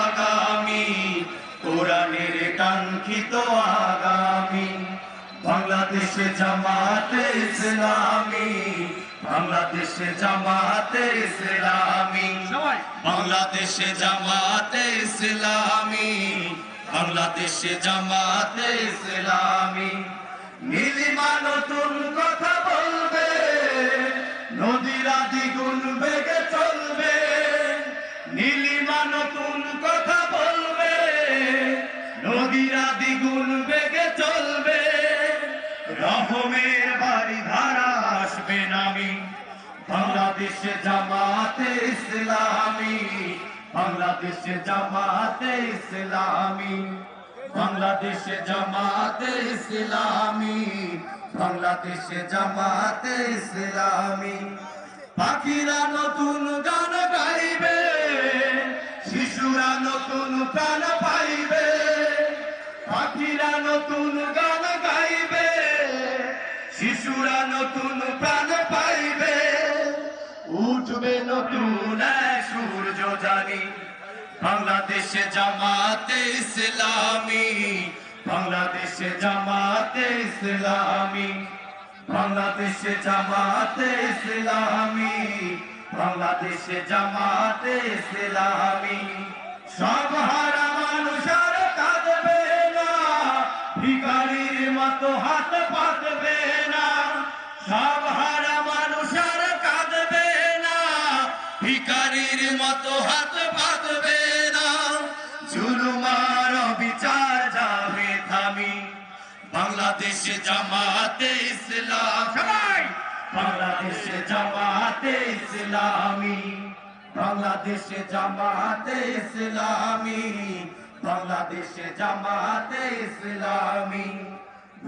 আগামী, কোরআনের কাঙ্ক্ষিত আগামী। বাংলাদেশে জামাতে ইসলামী, বাংলাদেশে জামাতে ইসলামী, বাংলাদেশে জামাতে ইসলামী, বাংলাদেশে জামাতে ইসলামী। নীলিমা নতুন কথা বলবে, নদীরা দ্বিগুণ বেগে চলবে। নীলিমা নতুন কথা বলবে, নদীরা দ্বিগুণ বেগে চলবে। রহমের বাড়ি ধারা আসবে নামি, বাংলাদেশে জামাতে ইসলামী, বাংলাদেশে জামাতে ইসলামী, বাংলাদেশে জামাতে ইসলামী, বাংলাদেশে জামাতে ইসলামী। পাখিরা নতুন গান গাইবে, শিশুরা নতুন প্রাণ পাইবে। পাখিরা নতুন গান গাইবে, শিশুরা নতুন প্রাণ পাইবে। উঠবে নতুন সূর্য জানি, বাংলাদেশে জামাতে ইসলামী, বাংলাদেশে জামাতে ইসলামী, বাংলাদেশে জামাতে ইসলামী, বাংলাদেশে জামাতে ইসলামী। সব হারা মানুষ আর কাঁদবে না, ভিখারির মতো হাত পাতবে না। সব হারা মানুষ আর কাঁদবে না, ভিখারির মতো হাত পাতবে না। জুলুম আর বিচার যাবে থামি, বাংলাদেশে জামাতে ইসলাম, সবাই বাংলাদেশে জামাতে ইসলামী, বাংলাদেশে জামাতে ইসলামী, বাংলাদেশে জামাতে ইসলামী।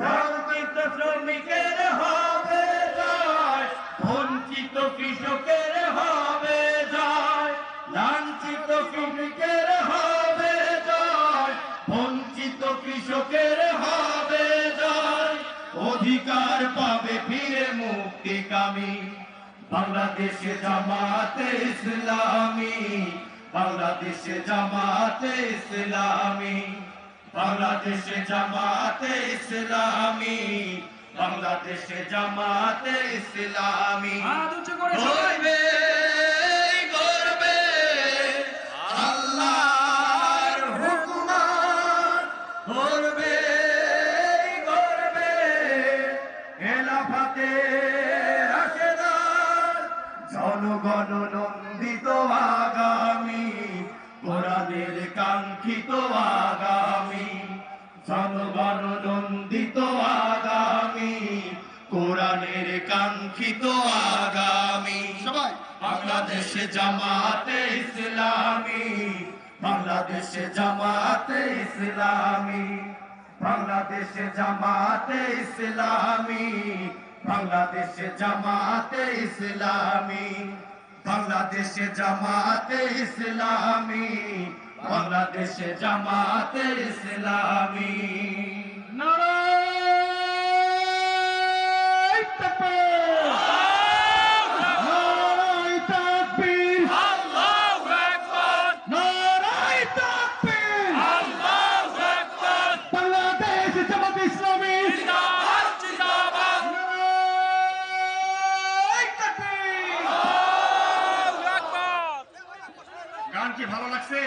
বঞ্চিত শ্রমিকের হবে জয়, বঞ্চিত কৃষকের হবে জয়। লাঞ্ছিত শ্রমিকের হবে জয়, বঞ্চিত কৃষকের হবে জয়। অধিকার পাবে ফিরে মুক্তিকামী, বাংলাদেশে জামাতে ইসলামী, বাংলাদেশে জামাতে ইসলামী, বাংলাদেশে জামাতে ইসলামী, বাংলাদেশে জামাতে ইসলামী। গর্বে গর্বে আল্লাহর হুকুমত, গর্বে গর্বে খেলাফতে রাশেদার। জনগণ নন্দিত আগামী, কোরআনের কাঙ্ক্ষিত আগামী। জনগণ নন্দিত আগামী, কোরআনের কাঙ্ক্ষিত আগামী। সবাই বাংলাদেশে জামাতে ইসলামী, বাংলাদেশে জামাতে ইসলামী, বাংলাদেশে জামাতে ইসলামী, বাংলাদেশে জামাতে ইসলামী, বাংলাদেশে জামাতে ইসলামী, বাংলাদেশে জামাতে ইসলামী। নারায়ে তাকবীর, নারায়ে তাকবীর, আল্লাহু আকবার, নারায়ে তাকবীর, আল্লাহু আকবার। বাংলাদেশ জামাতে ইসলামী জিন্দাবাদ, জিন্দাবাদ। নারায়ে তাকবীর, আল্লাহু আকবার। গান কি ভালো লাগছে?